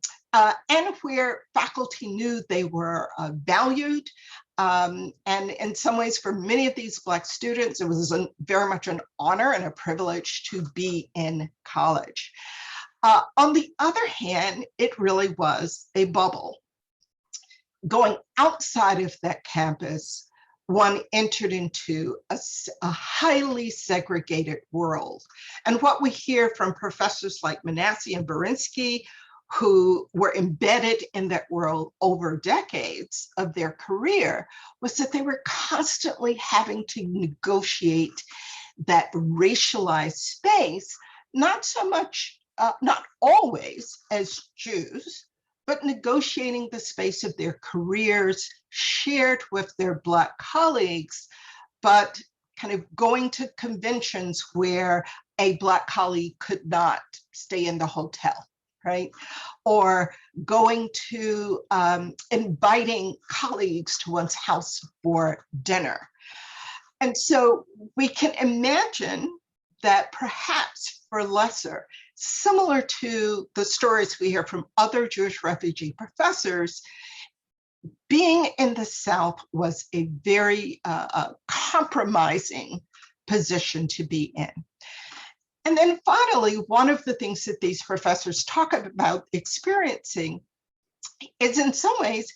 where faculty knew they were valued. And in some ways, for many of these Black students, it was very much an honor and a privilege to be in college. On the other hand, it really was a bubble. Going outside of that campus, one entered into a highly segregated world. And what we hear from professors like Manasseh and Brinsky, who were embedded in that world over decades of their career, was that they were constantly having to negotiate that racialized space, not so much, not always as Jews, but negotiating the space of their careers shared with their Black colleagues, but kind of going to conventions where a Black colleague could not stay in the hotel, right? Or going to inviting colleagues to one's house for dinner. And so we can imagine that perhaps for Lesser, similar to the stories we hear from other Jewish refugee professors, being in the South was a very compromising position to be in. And then finally, one of the things that these professors talk about experiencing is in some ways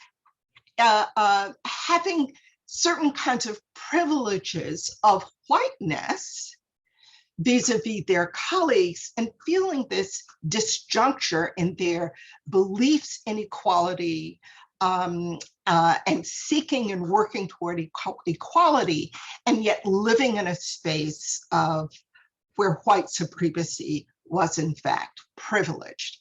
having certain kinds of privileges of whiteness vis-a-vis their colleagues and feeling this disjuncture in their beliefs in equality and seeking and working toward equality, and yet living in a space of where white supremacy was in fact privileged.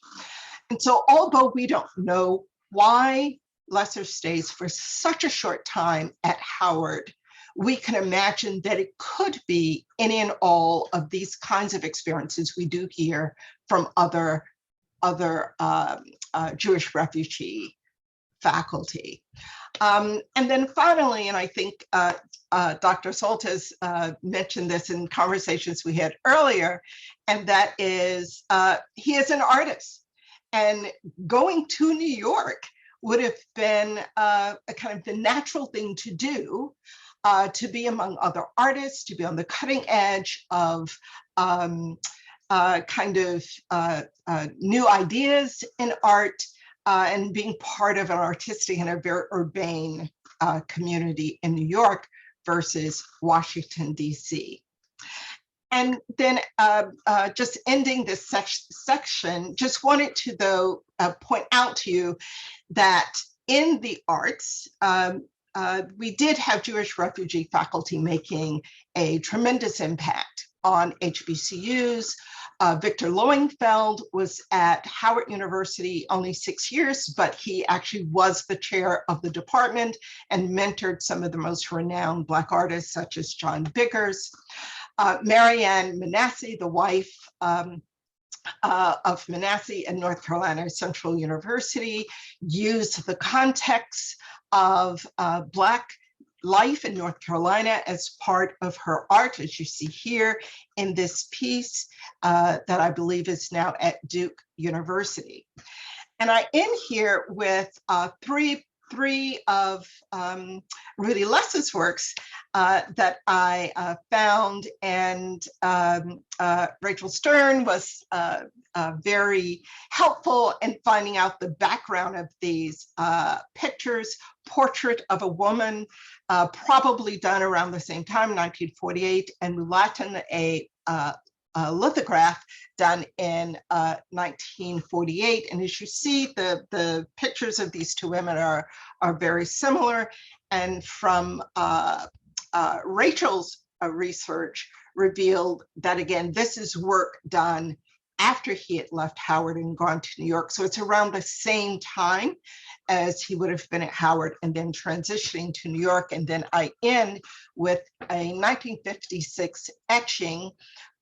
And so although we don't know why Lesser stays for such a short time at Howard, we can imagine that it could be any and all of these kinds of experiences we do hear from other Jewish refugee faculty. And then finally, and I think Dr. Soltes mentioned this in conversations we had earlier, and that is he is an artist. And going to New York would have been a kind of the natural thing to do, to be among other artists, to be on the cutting edge of new ideas in art, and being part of an artistic and a very urbane community in New York versus Washington, D.C. And then just ending this section, just wanted to, though, point out to you that in the arts, we did have Jewish refugee faculty making a tremendous impact on HBCUs. Victor Lowenfeld was at Howard University only 6 years, but he actually was the chair of the department and mentored some of the most renowned Black artists, such as John Biggers. Marianne Manasseh, the wife of Manasseh in North Carolina Central University, used the context of Black life in North Carolina as part of her art, as you see here in this piece that I believe is now at Duke University. And I end here with three of Rudi Lesser's works that I found, and Rachel Stern was very helpful in finding out the background of these pictures. Portrait of a woman, probably done around the same time, 1948, and Mulatin, a lithograph done in 1948. And as you see, the pictures of these two women are very similar. And from Rachel's research revealed that, again, this is work done after he had left Howard and gone to New York. So it's around the same time as he would have been at Howard and then transitioning to New York. And then I end with a 1956 etching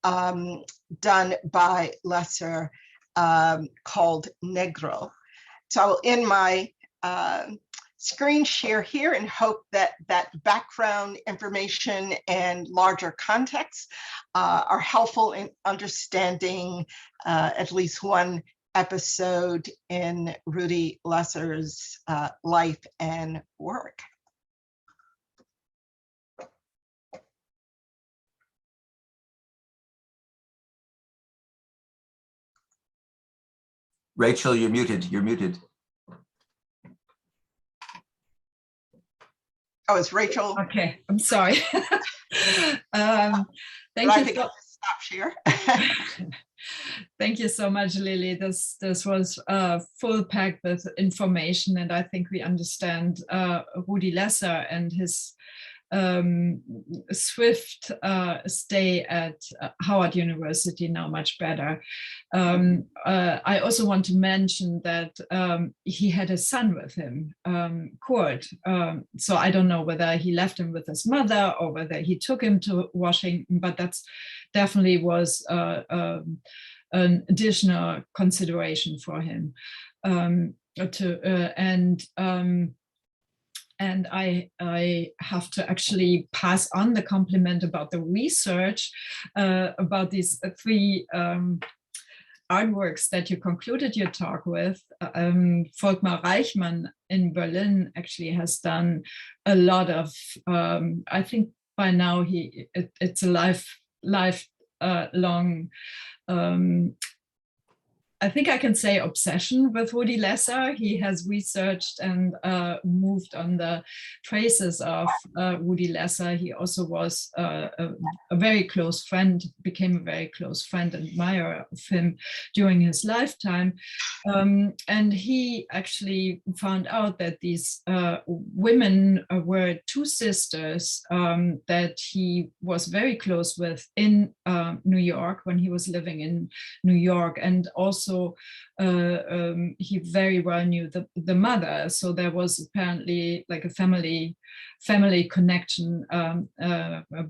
done by Lesser called Negro. So I will end my screen share here and hope that that background information and larger context are helpful in understanding at least one episode in Rudi Lesser's life and work. Rachel, you're muted. You're muted. Oh, it's Rachel. Okay, I'm sorry. Thank you. Stop share. Thank you so much, Lillie. This was full packed with information, and I think we understand Rudi Lesser and his swift stay at Howard University now much better. I also want to mention that he had a son with him, Kurt. So I don't know whether he left him with his mother or whether he took him to Washington, but that's definitely was an additional consideration for him. And I have to actually pass on the compliment about the research about these three artworks that you concluded your talk with. Volkmar Reichmann in Berlin actually has done a lot of, I think by now it's a lifelong, I think I can say obsession with Rudi Lesser. He has researched and moved on the traces of Rudi Lesser. He also was a very close friend, became a very close friend and admirer of him during his lifetime. And he actually found out that these women were two sisters that he was very close with in New York when he was living in New York, and also he very well knew the mother, so there was apparently like a family connection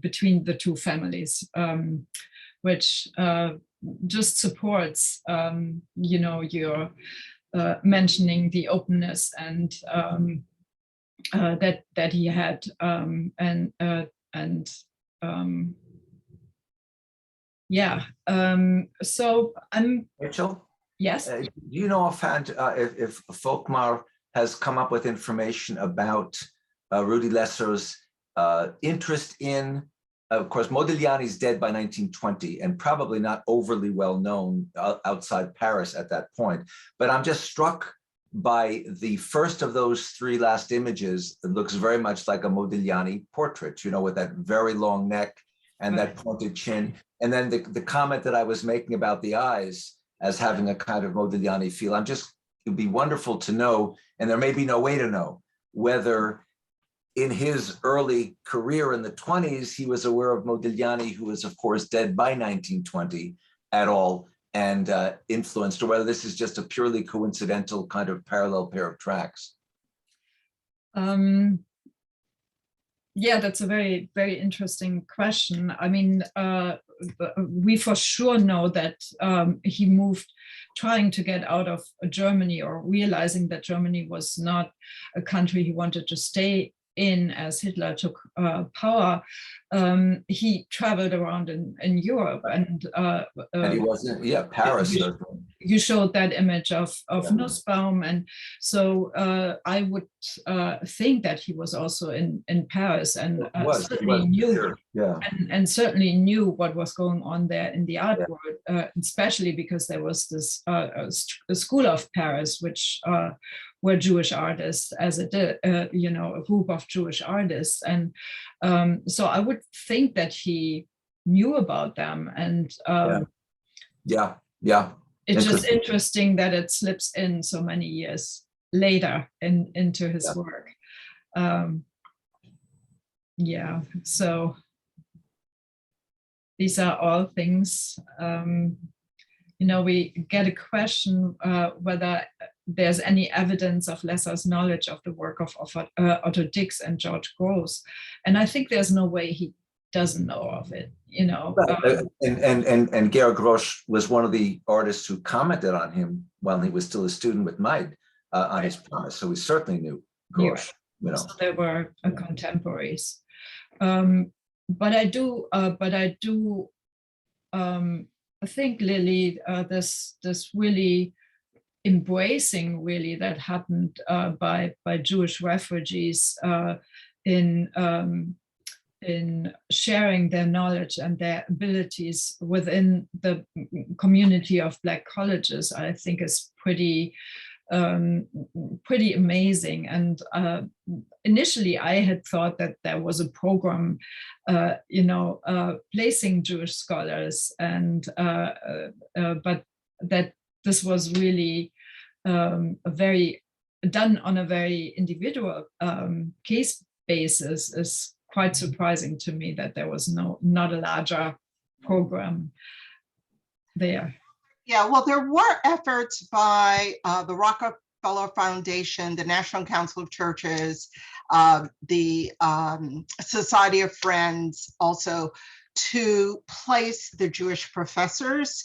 between the two families, which just supports you know, your mentioning the openness and that he had, yeah. So I'm Rachel? Yes. Do you know offhand if Volkmar has come up with information about Rudi Lesser's interest in, of course, Modigliani's dead by 1920 and probably not overly well known outside Paris at that point, but I'm just struck by the first of those three last images, it looks very much like a Modigliani portrait, you know, with that very long neck and that pointed chin. And then the comment that I was making about the eyes as having a kind of Modigliani feel, it'd be wonderful to know, and there may be no way to know, whether in his early career in the 20s, he was aware of Modigliani, who was, of course, dead by 1920 at all, and influenced, or whether this is just a purely coincidental kind of parallel pair of tracks. Yeah, that's a very, very interesting question. I mean, we for sure know that he moved trying to get out of Germany, or realizing that Germany was not a country he wanted to stay in as Hitler took power. He traveled around in Europe, and he wasn't, Paris. You showed that image of Nussbaum, and so I would think that he was also in Paris, and certainly knew, and certainly knew what was going on there in the art world, especially because there was this a school of Paris, which were Jewish artists, as it did, you know, a group of Jewish artists, and so I would think that he knew about them, and it's just interesting that it slips in so many years later into his work. So these are all things, you know, we get a question whether there's any evidence of Lesser's knowledge of the work of Otto Dix and George Gross. And I think there's no way he doesn't know of it, you know. And Georg Grosch was one of the artists who commented on him while he was still a student with Meid on his promise. So we certainly knew Grosch, you know. So they were contemporaries. But I do think, Lillie, this really embracing really that happened by Jewish refugees in sharing their knowledge and their abilities within the community of Black colleges, I think is pretty amazing. And initially I had thought that there was a program, you know, placing Jewish scholars, and but that this was really done on a very individual case basis is quite surprising to me, that there was not a larger program there. Yeah, well, there were efforts by the Rockefeller Foundation, the National Council of Churches, the Society of Friends, also to place the Jewish professors.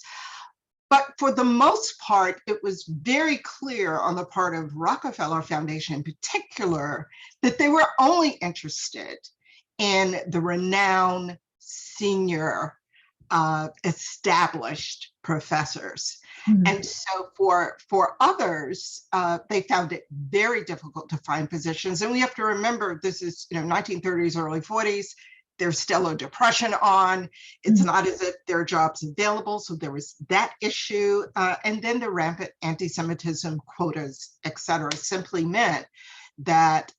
But for the most part, it was very clear on the part of Rockefeller Foundation in particular that they were only interested in the renowned senior established professors. Mm-hmm. And so for others, they found it very difficult to find positions. And we have to remember, this is, you know, 1930s, early 40s. There's still a depression on. It's not as if there are jobs available. So there was that issue. And then the rampant anti-Semitism, quotas, et cetera, simply meant that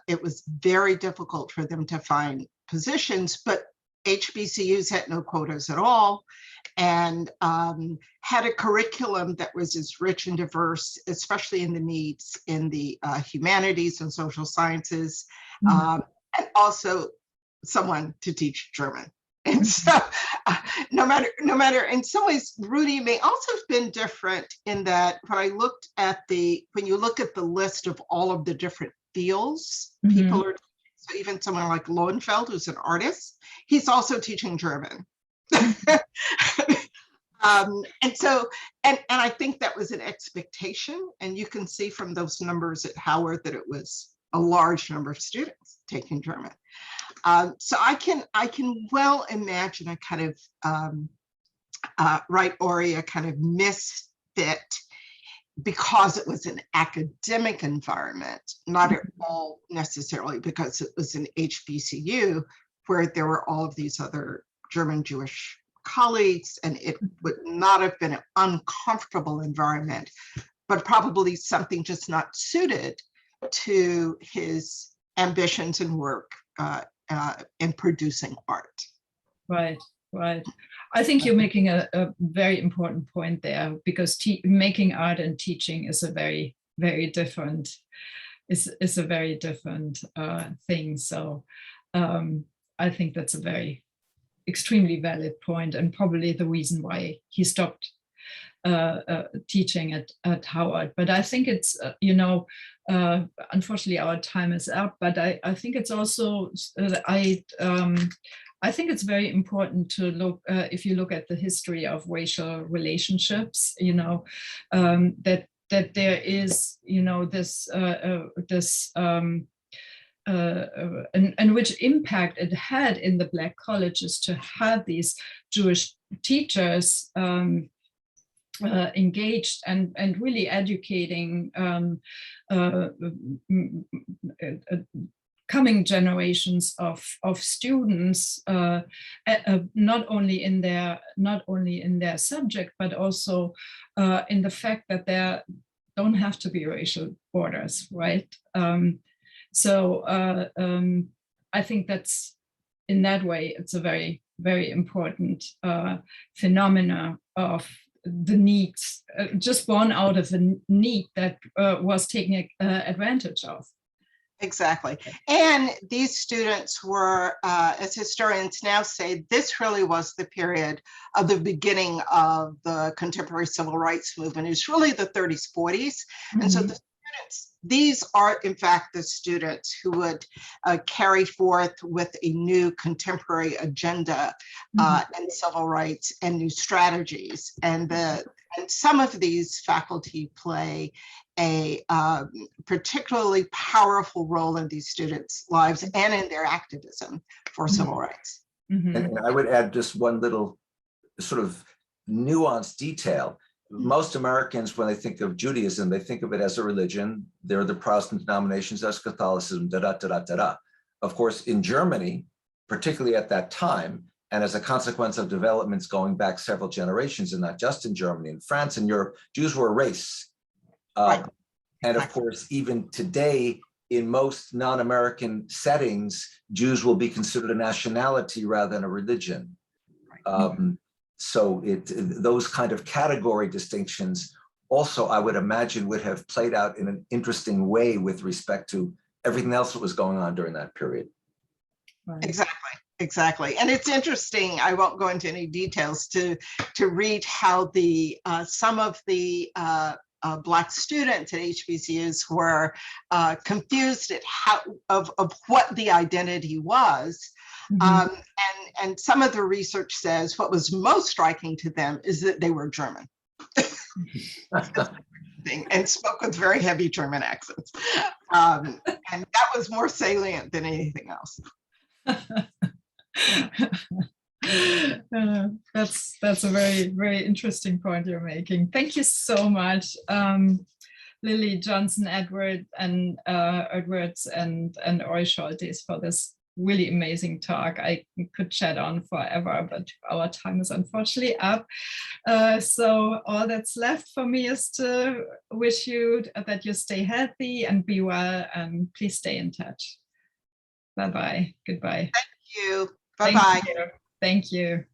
it was very difficult for them to find positions. But HBCUs had no quotas at all, and had a curriculum that was as rich and diverse, especially in the needs in the humanities and social sciences, and also someone to teach German. And so no matter, in some ways, Rudi may also have been different in that when I looked at when you look at the list of all of the different fields people are, so even someone like Lohenfeld, who's an artist, he's also teaching German. And so, and I think that was an expectation. And you can see from those numbers at Howard that it was a large number of students taking German. So I can well imagine a kind of right-ori, a kind of misfit, because it was an academic environment, not at all necessarily because it was an HBCU where there were all of these other German Jewish colleagues, and it would not have been an uncomfortable environment but probably something just not suited to his ambitions and work in producing art. Right, right. I think you're making a very important point there, because making art and teaching is a very, very different, is a very different thing. So I think that's a very extremely valid point, and probably the reason why he stopped teaching at Howard. But I think it's, unfortunately our time is up, but I think it's also, I think it's very important to look, if you look at the history of racial relationships, that there is, this, and which impact it had in the Black colleges to have these Jewish teachers engaged and really educating coming generations of students, not only in their subject, but also in the fact that there don't have to be racial borders, right? So I think that's, in that way, it's a very, very important phenomena of the needs, just born out of the need that was taken advantage of. Exactly. And these students were, as historians now say, this really was the period of the beginning of the contemporary civil rights movement. It's really the 30s, 40s. And so the students, these are in fact the students who would carry forth with a new contemporary agenda in civil rights and new strategies. And some of these faculty play a particularly powerful role in these students' lives and in their activism for civil rights. And I would add just one little sort of nuanced detail. Most Americans, when they think of Judaism, they think of it as a religion. There are the Protestant denominations, as Catholicism, da-da-da-da-da-da. Of course, in Germany, particularly at that time, and as a consequence of developments going back several generations, and not just in Germany, in France and Europe, Jews were a race. Right. And of course, even today, in most non-American settings, Jews will be considered a nationality rather than a religion. So those kind of category distinctions also, I would imagine, would have played out in an interesting way with respect to everything else that was going on during that period. Right. Exactly. And it's interesting, I won't go into any details, to read how the some of the Black students at HBCUs were confused at of what the identity was. And some of the research says what was most striking to them is that they were German and spoke with very heavy German accents. And that was more salient than anything else. That's a very, very interesting point you're making. Thank you so much, Lillie, Johnson, Edwards, and Ori Soltes, for this really amazing talk. I could chat on forever, but our time is unfortunately up. So all that's left for me is to wish you that you stay healthy and be well, and please stay in touch. Bye-bye. Goodbye. Thank you. Bye-bye. Thank you.